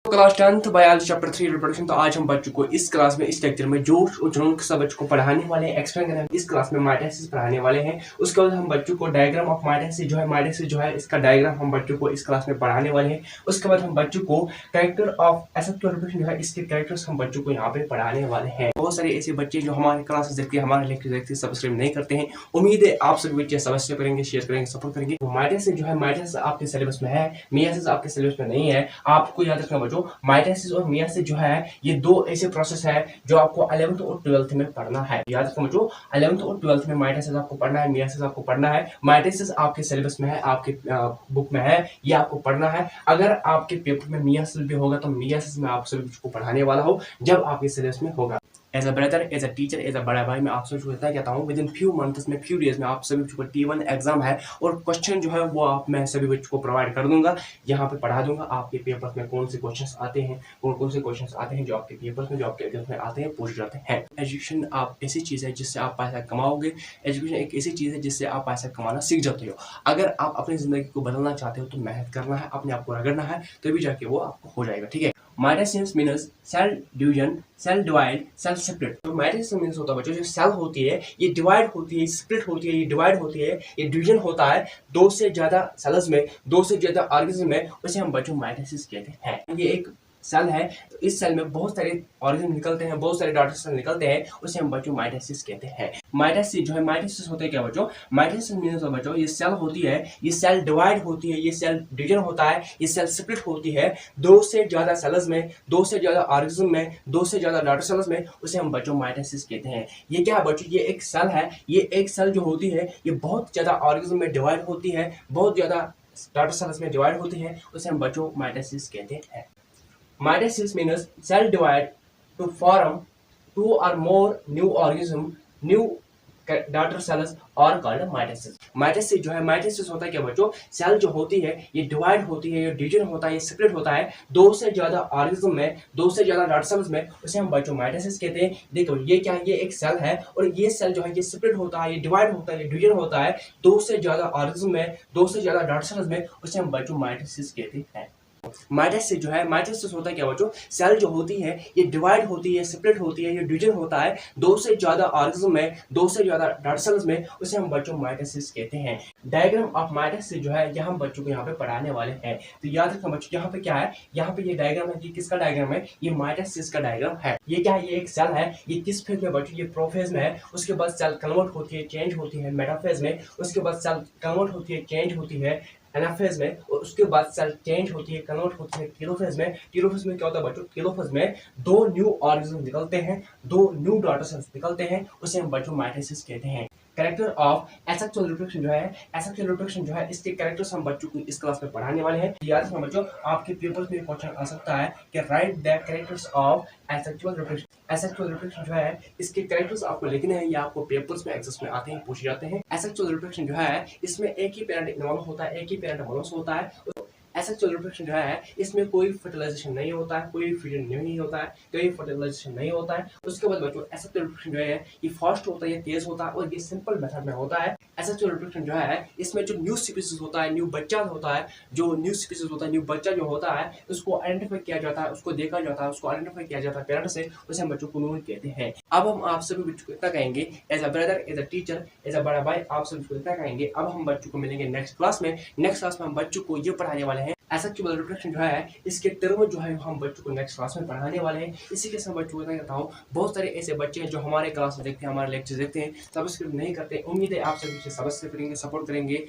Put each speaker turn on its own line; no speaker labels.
Class 10th biology chapter 3 reproduction. तो आज हम बच्चों को इस क्लास में इस लेक्चर में जोश और जुनून के साथ बच्चों को पढ़ाने वाले हैं, एक्सप्लेन करें। इस क्लास में माइटोसिस पढ़ाने वाले हैं। उसके बाद हम बच्चों को डायग्राम ऑफ माइटोसिस जो है इसका डायग्राम हम बच्चों को इस क्लास में पढ़ाने वाले हैं। उसके बाद हम बच्चों को कैरेक्टर ऑफ एसेक्सुअल रिप्रोडक्शन जो है इसके कैरेक्टर्स हम बच्चों को यहाँ पे पढ़ाने वाले हैं। बहुत सारे ऐसे बच्चे जो हमारे क्लासेस देखते हैं, हमारे लेक्चर देखते हैं, सब्सक्राइब नहीं करते हैं। उम्मीद है आप सभी बच्चे सब्सक्राइब करेंगे, शेयर करेंगे, सपोर्ट करेंगे। माइटोसिस जो है माइटोसिस आपके सिलेबस में है, मियोसिस आपके सिलेबस में नहीं है। आपको याद रखना बच्चों, माइटोसिस और मियोसिस जो है ये दो ऐसे प्रोसेस है जो आपको 11th और 12th में पढ़ना है। याद रखना बच्चों, 11th और 12th में माइटोसिस आपको पढ़ना है, मियोसिस आपको पढ़ना है। माइटोसिस आपके सिलेबस में है, आपके बुक में है, ये आपको पढ़ना है। अगर आपके पेपर में मियोसिस भी होगा तो मियोसिस में आप सभी को पढ़ाने वाला हो जब आपके सिलेबस में होगा। As a brother, as a teacher, as a बड़ा भाई मैं आप सभी को इतना कहता हूँ, विद इन फ्यू मंथ्स में, फ्यू डेज में आप सभी बच्चों को T1 एग्जाम है और क्वेश्चन जो है वो आप मैं सभी बच्चों को प्रोवाइड कर दूंगा, यहाँ पे पढ़ा दूंगा। आपके पेपर में कौन से क्वेश्चंस आते हैं, कौन से क्वेश्चंस आते हैं जो आपके पेपर में, जो आपके एग्जाम में आते हैं, पूछ जाते हैं। एजुकेशन आप ऐसी चीज़ है जिससे आप पैसा कमाओगे। एजुकेशन एक ऐसी चीज़ है जिससे आप पैसा कमाना सीख जाते हो। अगर आप अपनी जिंदगी को बदलना चाहते हो तो मेहनत करना है, अपने आप को रगड़ना है, तभी जाके वो आपको हो जाएगा। ठीक है। Mitosis means cell division, cell divide, cell separate. तो माइटोसिस मीन्स होता है बच्चों, जो सेल होती है ये डिवाइड होती है, स्प्लिट होती है, ये डिवाइड होती है, ये डिवीजन होता है दो से ज्यादा सेल्स में, दो से ज्यादा ऑर्गेनिज्म में, उसे हम बच्चों माइटोसिस कहते हैं। ये एक सेल है, तो इस सेल में बहुत सारे ऑर्गेनिज्म निकलते हैं, बहुत सारे डॉटर सेल निकलते हैं, उसे हम बच्चों माइटोसिस कहते हैं। माइटोसिस जो है, माइटोसिस होते हैं क्या बच्चों, माइटोसिस मीन्स बच्चों ये सेल होती है, ये सेल डिवाइड होती है, ये सेल डिवीजन होता है, ये सेल स्प्लिट होती है दो से ज्यादा सेल्स में, दो से ज्यादा ऑर्गेनिज्म में, दो से ज्यादा डॉटर सेल्स में, उसे हम बच्चों माइटोसिस कहते हैं। ये क्या है बच्चों, ये एक सेल है, ये एक सेल जो होती है ये बहुत ज्यादा ऑर्गेनिज्म में डिवाइड होती है, बहुत ज्यादा डॉटर सेल्स में डिवाइड होती है, उसे हम बच्चों माइटोसिस कहते हैं। Mitosis means cell divide to form two or more new organism, new daughter cells और called mitosis। माइटोसिस जो है, माइटोसिस होता है क्या बच्चों, सेल जो होती है ये डिवाइड होती है, ये डिवीजन होता है, ये सेपरेट होता है दो से ज्यादा ऑर्गेनिज्म में, दो से ज्यादा डॉटर सेल्स में, उसे हम बच्चों माइटोसिस कहते हैं। देखो ये क्या है, ये एक सेल है और ये सेल जो है ये सेपरेट होता है, ये डिवाइड होता है, ये डिवीजन होता है दो से ज्यादा ऑर्गेनिज्म में, दो से ज्यादा डॉटर सेल्स में, उसे हम बच्चों माइटोसिस कहते हैं। माइटोसिस जो है, माइटोसिस होता है क्या बच्चों, सेल जो होती है ये डिवाइड होती है, सेपरेट होती है, ये डिवीजन होता है दो से ज्यादा ऑर्गेनिज्म में, दो से ज्यादा डॉटर सेल्स में, उसे हम बच्चों माइटोसिस कहते हैं। डायग्राम ऑफ माइटोसिस जो है यह हम बच्चों को यहाँ पे पढ़ाने वाले हैं। तो याद रखना बच्चों, यहाँ पे क्या है, यहाँ पे ये डायग्राम है, ये किसका डायग्राम है, ये माइटोसिस का डायग्राम है। ये क्या है, ये एक सेल है, ये किस फेज में बच्चों, ये प्रोफेज में है। उसके बाद सेल कन्वर्ट होती है, चेंज होती है मेटाफेज में। उसके बाद सेल कन्वर्ट होती है, चेंज होती है एनाफेज में, और उसके बाद सेल चेंज होती है, कन्वर्ट होती है टेलोफेज में। टेलोफेज में क्या होता है बच्चों, टेलोफेज में दो न्यू ऑर्गेनिज्म निकलते हैं, दो न्यू डॉटर सेल्स निकलते हैं, उसे हम बच्चों माइटोसिस कहते हैं। कैरेक्टर ऑफ एसेक्सुअल रिप्रोडक्शन जो है, एसेक्सुअल रिप्रोडक्शन जो है इसके कैरेक्टर्स हम बच्चों को इस क्लास में पढ़ाने वाले हैं। याद रखना बच्चों, आपके पेपर्स में क्वेश्चन आ सकता है कि right the characters of asexual reproduction. Asexual reproduction जो है इसके कैरेक्टर्स आपको लिखने हैं, ये आपको पेपर्स में एग्जाम्स में आते हैं, पूछे जाते हैं। एसेक्सुअल रिप्रोडक्शन जो है इसमें एक ही पेरेंट इन्वॉल्व होता है, एक ही पेरेंट मोनोस होता है। एसेक्सुअल रिप्रोडक्शन जो है इसमें कोई फर्टिलाइजेशन नहीं होता है, कोई फ्यूजन नहीं होता है, कोई फर्टिलाइजेशन नहीं होता है। उसके बाद बच्चों एसेक्सुअल रिप्रोडक्शन जो है ये फास्ट होता है, ये तेज होता है और ये सिंपल मेथड में होता है। एसेक्सुअल रिप्रोडक्शन जो है इसमें जो न्यू स्पीसीज होता है, न्यू बच्चा होता है, जो न्यू स्पीसीज होता है, न्यू बच्चा जो होता है उसको आइडेंटिफाई किया जाता है, उसको देखा जाता है, उसको आइडेंटिफाई किया जाता है पेरेंट से, उसे हम बच्चों को नून कहते हैं। अब हम आप सभी बच्चों को इतना कहेंगे, as a brother, as a teacher, as a बड़ा भाई आप सभी को इतना कहेंगे। अब हम बच्चों को मिलेंगे नेक्स्ट क्लास में। नेक्स्ट क्लास में हम बच्चों को ये पढ़ाने वाले हैं एसेक्सुअल रिप्रोडक्शन जो है इसके टर्म जो है हम बच्चों को नेक्स्ट क्लास में पढ़ाने वाले हैं। इसी के साथ बच्चों को इतना कहता हूँ, बहुत सारे ऐसे बच्चे हैं जो हमारे क्लास में देखते हैं, हमारे लेक्चर देखते हैं, सब्सक्राइब नहीं करते। उम्मीद है आप सभी सब्सक्राइब करेंगे, सपोर्ट करेंगे।